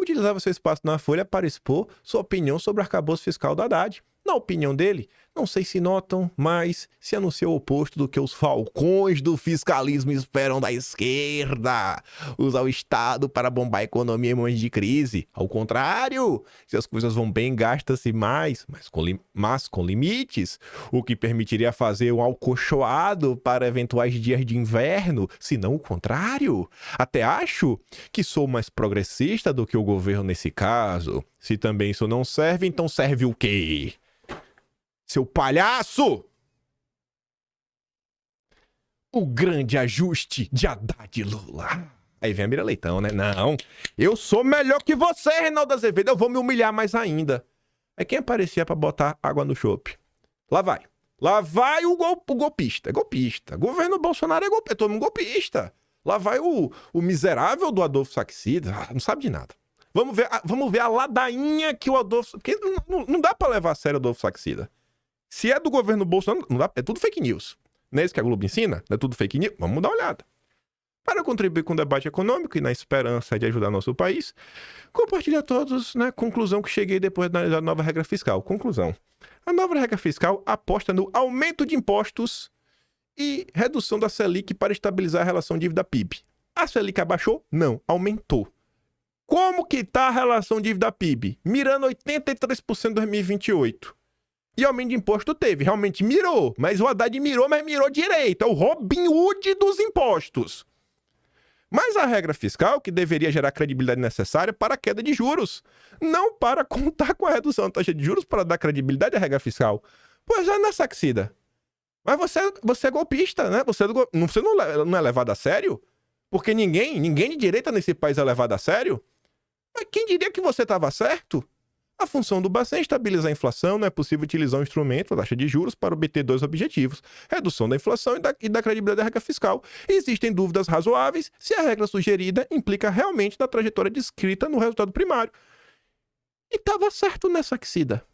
utilizava seu espaço na Folha para expor sua opinião sobre o arcabouço fiscal do Haddad. Na opinião dele, não sei se notam, mas se anunciou o oposto do que os falcões do fiscalismo esperam da esquerda. Usar o Estado para bombar a economia em momentos de crise. Ao contrário, se as coisas vão bem, gasta-se mais, mas com limites, o que permitiria fazer um alcochoado para eventuais dias de inverno, se não o contrário. Até acho que sou mais progressista do que o governo nesse caso. Se também isso não serve, então serve o quê? Seu palhaço! O grande ajuste de Haddad e Lula. Aí vem a Mira Leitão, né? Não, eu sou melhor que você, Reinaldo Azevedo. Eu vou me humilhar mais ainda. Aí quem aparecia pra botar água no chope? Lá vai. Lá vai o golpista. É golpista. Governo Bolsonaro é golpista. É todo mundo golpista. Lá vai o miserável do Adolfo Saxida. Não sabe de nada. Vamos ver a ladainha que o Adolfo... Porque não dá pra levar a sério o Adolfo Saxida. Se é do governo Bolsonaro, não dá, é tudo fake news. Não é isso que a Globo ensina? Não é tudo fake news? Vamos dar uma olhada. Para contribuir com o debate econômico e na esperança de ajudar nosso país, compartilho a todos na conclusão que cheguei depois de analisar a nova regra fiscal. Conclusão. A nova regra fiscal aposta no aumento de impostos e redução da Selic para estabilizar a relação dívida-PIB. A Selic abaixou? Não, aumentou. Como que está a relação dívida-PIB? Mirando 83% em 2028. E aumento de imposto teve, realmente mirou. Mas o Haddad mirou, mas mirou direito. É o Robin Hood dos impostos. Mas a regra fiscal, que deveria gerar a credibilidade necessária para a queda de juros, não para contar com a redução da taxa de juros para dar credibilidade à regra fiscal. Pois é, né, Saxida? Mas você é golpista, né? Você não é levado a sério? Porque ninguém de direita nesse país é levado a sério? Mas quem diria que você estava certo? A função do Bacen é estabilizar a inflação, não é possível utilizar um instrumento, a taxa de juros, para obter dois objetivos: redução da inflação e da credibilidade da regra fiscal. Existem dúvidas razoáveis se a regra sugerida implica realmente na trajetória descrita no resultado primário. E estava certo nessa Saxida.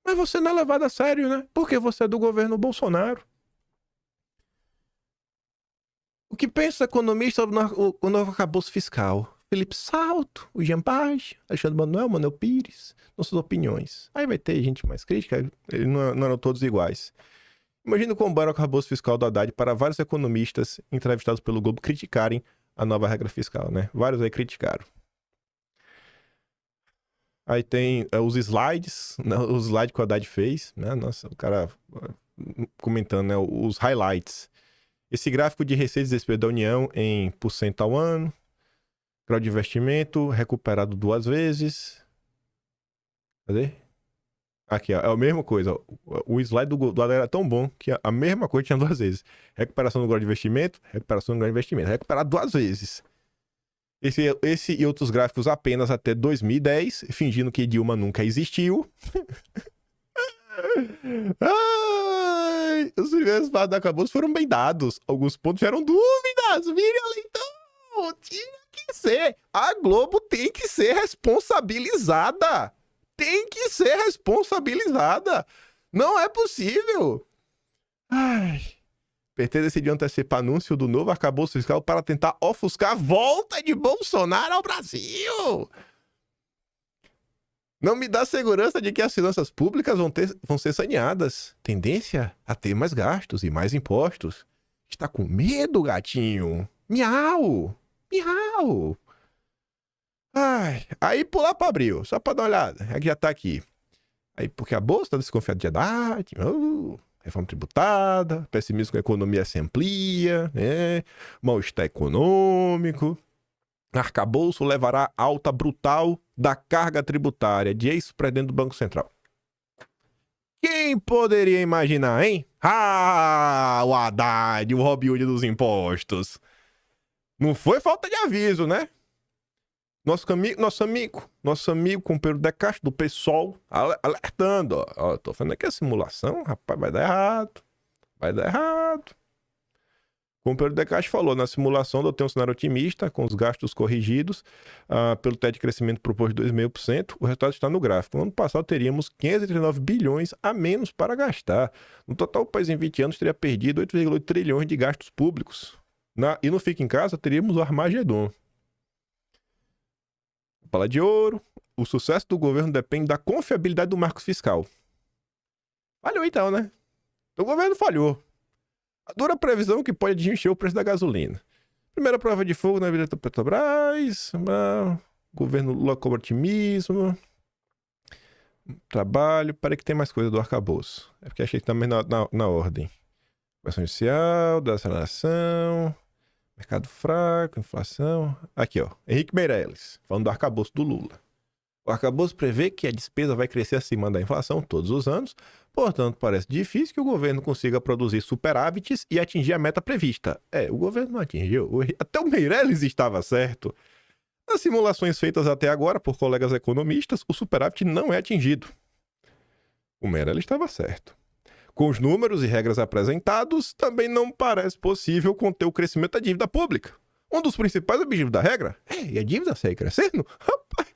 Mas você não é levado a sério, né? Porque você é do governo Bolsonaro. O que pensa o economista sobre o novo arcabouço fiscal? Felipe Salto, o Jean Page, Alexandre Manuel Pires, nossas opiniões. Aí vai ter gente mais crítica, eles não eram todos iguais. Imagina como o arcabouço fiscal do Haddad para vários economistas entrevistados pelo Globo criticarem a nova regra fiscal, né? Vários aí criticaram. Aí tem os slides, né? Os slides que o Haddad fez, né? Nossa, o cara comentando, né? Os highlights. Esse gráfico de receitas e despesas da União em % ao ano. Grau de investimento recuperado 2 vezes. Cadê? Aqui, ó, é a mesma coisa. O slide do Haddad era tão bom que a mesma coisa tinha 2 vezes. Recuperação do grau de investimento, recuperação do grau de investimento. Recuperado 2 vezes. Esse e outros gráficos apenas até 2010, fingindo que Dilma nunca existiu. Ai, os primeiros passos da acabouço foram bem dados. Alguns pontos geram dúvidas. Miriam Leitão, tinha que ser. A Globo tem que ser responsabilizada. Tem que ser responsabilizada. Não é possível. Ai. PT decidiu antecipar anúncio do novo arcabouço fiscal para tentar ofuscar a volta de Bolsonaro ao Brasil. Não me dá segurança de que as finanças públicas vão ser saneadas. Tendência a ter mais gastos e mais impostos. Está com medo, gatinho? Miau! Miau! Ai, aí pular para abril, só para dar uma olhada. É que já tá aqui. Aí, porque a bolsa tá desconfiada de Haddad, reforma tributada, pessimismo com a economia se amplia, né? Mal-estar econômico. Arcabouço levará alta brutal da carga tributária de ex-presidente do Banco Central. Quem poderia imaginar, hein? Ah, o Haddad, o Robin Hood dos impostos. Não foi falta de aviso, né? Nosso amigo, companheiro De Castro, do PSOL, alertando, ó, tô falando aqui a simulação, rapaz, vai dar errado. Vai dar errado. Como o Pedro De Castro falou, na simulação eu tenho um cenário otimista, com os gastos corrigidos pelo teto de crescimento proposto de 2,5%. O resultado está no gráfico. No ano passado teríamos 539 bilhões a menos para gastar. No total, o país em 20 anos teria perdido 8,8 trilhões de gastos públicos. E no Fica em Casa teríamos o Armagedon. bala de ouro. O sucesso do governo depende da confiabilidade do marco fiscal. Falhou então, né? O governo falhou. A dura previsão que pode encher o preço da gasolina. Primeira prova de fogo na vida da Petrobras. Governo Lula com otimismo. Trabalho. Parei que tem mais coisa do arcabouço. É porque achei que também na ordem. Questão inicial, da aceleração. Mercado fraco, inflação. Aqui, ó. Henrique Meirelles, falando do arcabouço do Lula. O arcabouço prevê que a despesa vai crescer acima da inflação todos os anos, portanto, parece difícil que o governo consiga produzir superávites e atingir a meta prevista. O governo não atingiu. Até o Meirelles estava certo. Nas simulações feitas até agora por colegas economistas, o superávit não é atingido. O Meirelles estava certo. Com os números e regras apresentados, também não parece possível conter o crescimento da dívida pública. Um dos principais objetivos da regra é a dívida segue crescendo. Rapaz,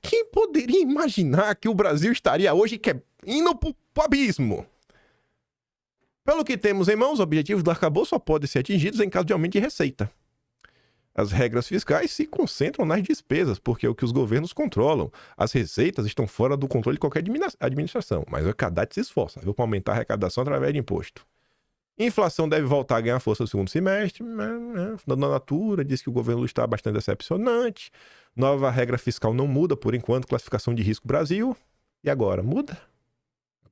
quem poderia imaginar que o Brasil estaria hoje indo pro abismo? Pelo que temos em mãos, os objetivos do arcabouço só podem ser atingidos em caso de aumento de receita. As regras fiscais se concentram nas despesas, porque é o que os governos controlam. As receitas estão fora do controle de qualquer administração, mas o Haddad se esforça para aumentar a arrecadação através de imposto. Inflação deve voltar a ganhar força no segundo semestre. Da Natura diz que o governo está bastante decepcionante. Nova regra fiscal não muda, por enquanto, classificação de risco Brasil. E agora? Muda?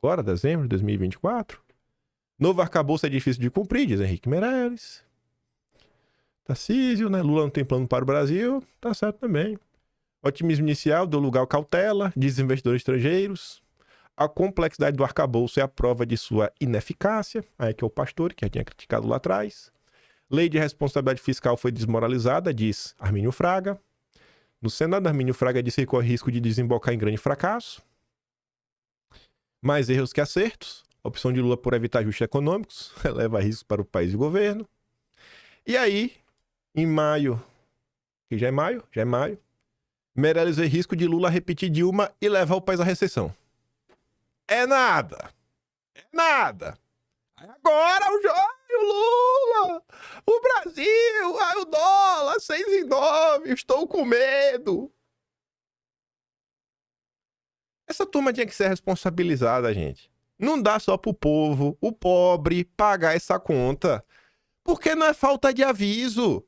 Agora, dezembro de 2024? Novo arcabouço é difícil de cumprir, diz Henrique Meirelles. Tarcísio, né? Lula não tem plano para o Brasil. Tá certo também. Otimismo inicial deu lugar à cautela, diz investidores estrangeiros. A complexidade do arcabouço é a prova de sua ineficácia. Aí que é o pastor, que já tinha criticado lá atrás. Lei de responsabilidade fiscal foi desmoralizada, diz Armínio Fraga. No Senado, Armínio Fraga disse que corre risco de desembocar em grande fracasso. Mais erros que acertos. A opção de Lula por evitar ajustes econômicos leva riscos para o país e o governo. E aí, em maio, que já é maio, Meirelles vê risco de Lula repetir Dilma e levar o país à recessão. É nada. Agora o Lula, o Brasil, o dólar, 6,9, estou com medo. Essa turma tinha que ser responsabilizada, gente. Não dá só pro povo, o pobre, pagar essa conta. Porque não é falta de aviso.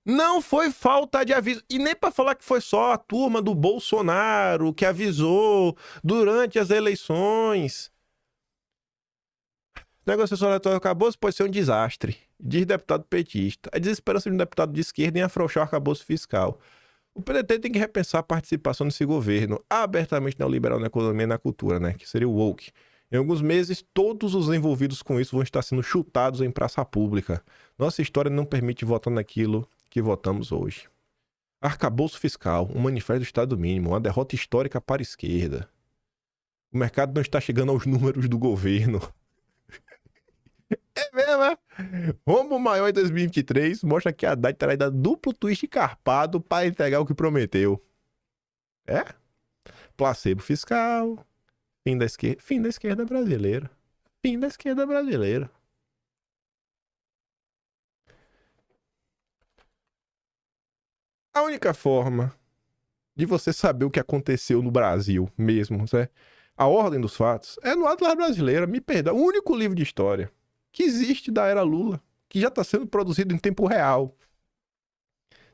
Não foi falta de aviso. E nem para falar que foi só a turma do Bolsonaro que avisou durante as eleições. O negociação eleitoral acabou, pode ser um desastre. Diz deputado petista. A desesperança de um deputado de esquerda em afrouxar o arcabouço fiscal. O PDT tem que repensar a participação nesse governo abertamente neoliberal na economia e na cultura, né? Que seria o woke. Em alguns meses, todos os envolvidos com isso vão estar sendo chutados em praça pública. Nossa história não permite votar naquilo que votamos hoje. Arcabouço fiscal, um manifesto do Estado mínimo, uma derrota histórica para a esquerda. O mercado não está chegando aos números do governo. É mesmo, é? Rombo maior em 2023 mostra que a Haddad terá dado duplo twist carpado para entregar o que prometeu. Placebo fiscal. Fim da esquerda brasileira. Fim da esquerda brasileira. A única forma de você saber o que aconteceu no Brasil mesmo, né? A ordem dos fatos, é no Atlas Brasileiro, me perdoa, o único livro de história que existe da era Lula, que já está sendo produzido em tempo real.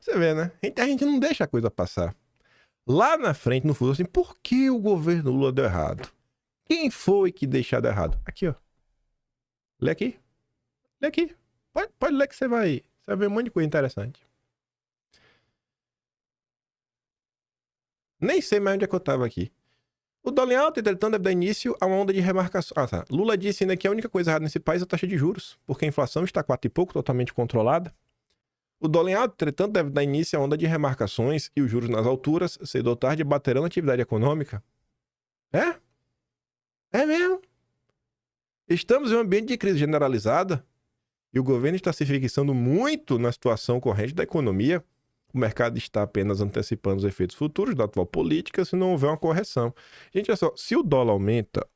Você vê, né? A gente não deixa a coisa passar. Lá na frente, no futuro, assim, por que o governo Lula deu errado? Quem foi que deixou de errado? Aqui, ó. Lê aqui. Lê aqui. Pode ler que você vai ver um monte de coisa interessante. Nem sei mais onde é que eu tava aqui. O dólar em alta, entretanto, deve dar início a uma onda de remarcação. Tá. Lula disse ainda que a única coisa errada nesse país é a taxa de juros, porque a inflação está 4 e pouco, totalmente controlada. O dólar em alta, entretanto, deve dar início a uma onda de remarcações e os juros nas alturas, cedo ou tarde, baterão na atividade econômica. É mesmo. Estamos em um ambiente de crise generalizada e o governo está se fixando muito na situação corrente da economia. O mercado está apenas antecipando os efeitos futuros da atual política se não houver uma correção. Gente, olha só, se o dólar aumenta,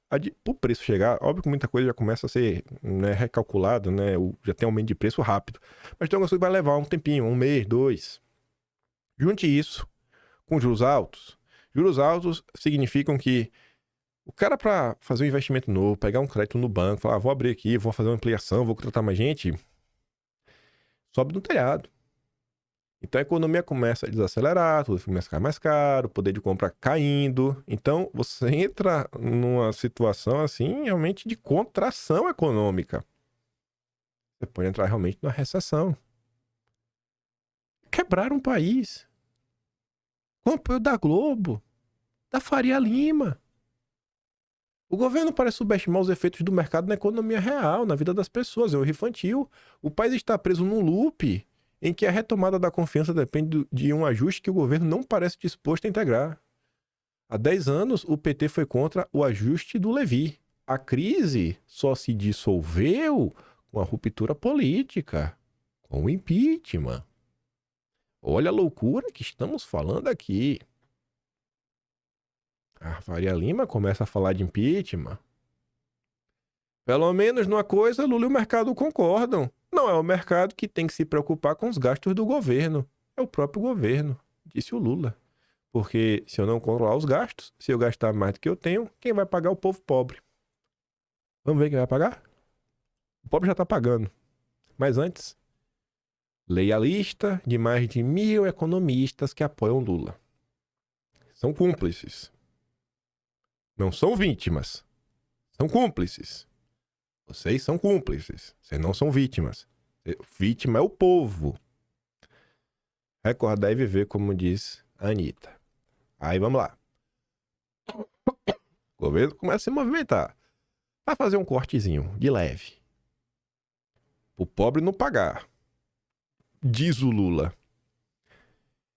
o preço chegar, óbvio que muita coisa já começa a ser, né, recalculada, né, já tem aumento de preço rápido. Mas tem algumas coisas que vai levar um tempinho, um mês, 2. Junte isso com juros altos. Juros altos significam que o cara, para fazer um investimento novo, pegar um crédito no banco, falar, vou abrir aqui, vou fazer uma ampliação, vou contratar mais gente, sobe no telhado. Então a economia começa a desacelerar, tudo começa a ficar mais caro, o poder de compra caindo. Então você entra numa situação assim, realmente de contração econômica. Você pode entrar realmente numa recessão. Quebrar um país. Com o apoio da Globo, da Faria Lima. O governo parece subestimar os efeitos do mercado na economia real, na vida das pessoas. É um erro infantil. O país está preso num loop em que a retomada da confiança depende de um ajuste que o governo não parece disposto a integrar. Há 10 anos, o PT foi contra o ajuste do Levi. A crise só se dissolveu com a ruptura política, com o impeachment. Olha a loucura que estamos falando aqui. A Faria Lima começa a falar de impeachment. Pelo menos numa coisa, Lula e o mercado concordam. Não é o mercado que tem que se preocupar com os gastos do governo. É o próprio governo, disse o Lula. Porque se eu não controlar os gastos, se eu gastar mais do que eu tenho, quem vai pagar é o povo pobre. Vamos ver quem vai pagar? O pobre já está pagando. Mas antes, leia a lista de mais de 1.000 economistas que apoiam Lula. São cúmplices. Não são vítimas. São cúmplices. Vocês são cúmplices. Vocês não são vítimas. Vítima é o povo. Recordar e viver, como diz a Anitta. Aí vamos lá. O governo começa a se movimentar. Vai fazer um cortezinho de leve. O pobre não pagar. Diz o Lula.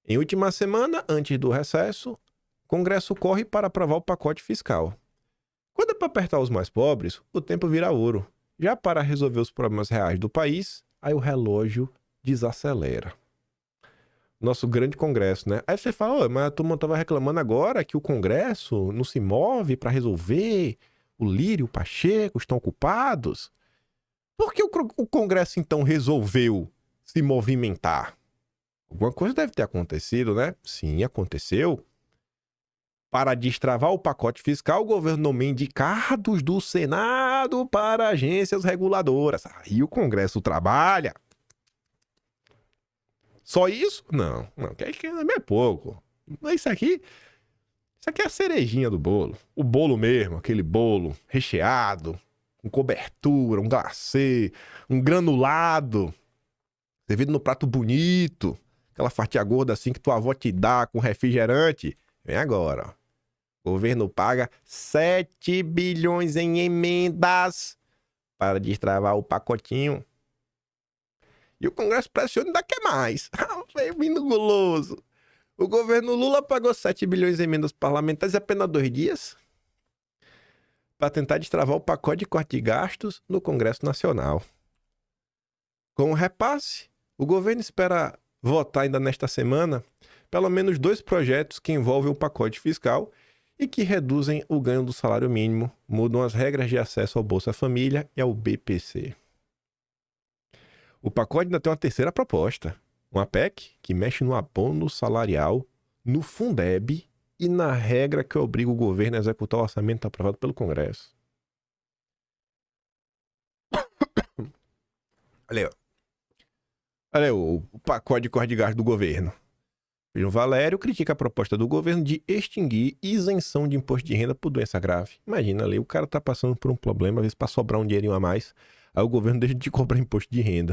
Em última semana, antes do recesso, o Congresso corre para aprovar o pacote fiscal. Quando é para apertar os mais pobres, o tempo vira ouro. Já para resolver os problemas reais do país, aí o relógio desacelera. Nosso grande Congresso, né? Aí você fala, mas a turma estava reclamando agora que o Congresso não se move para resolver, o Lírio e o Pacheco estão ocupados. Por que o Congresso, então, resolveu se movimentar? Alguma coisa deve ter acontecido, né? Sim, aconteceu. Para destravar o pacote fiscal, o governo nomeia indicados do Senado para agências reguladoras. Aí o Congresso trabalha. Só isso? Não, que é pouco. Isso aqui é a cerejinha do bolo. O bolo mesmo, aquele bolo recheado, com cobertura, um glacê, um granulado, servido no prato bonito, aquela fatia gorda assim que tua avó te dá com refrigerante. Vem agora, ó. O governo paga 7 bilhões em emendas para destravar o pacotinho. E o Congresso pressiona e ainda quer mais. Vindo guloso. O governo Lula pagou 7 bilhões em emendas parlamentares em apenas 2 dias para tentar destravar o pacote de corte de gastos no Congresso Nacional. Com o repasse, o governo espera votar ainda nesta semana pelo menos 2 projetos que envolvem o pacote fiscal e que reduzem o ganho do salário mínimo, mudam as regras de acesso ao Bolsa Família e ao BPC. O pacote ainda tem uma terceira proposta, uma PEC que mexe no abono salarial, no Fundeb e na regra que obriga o governo a executar o orçamento aprovado pelo Congresso. Olha aí, o pacote de corte de gasto do governo. João Valério critica a proposta do governo de extinguir isenção de imposto de renda por doença grave. Imagina ali, o cara tá passando por um problema, às vezes para sobrar um dinheirinho a mais, aí o governo deixa de cobrar imposto de renda.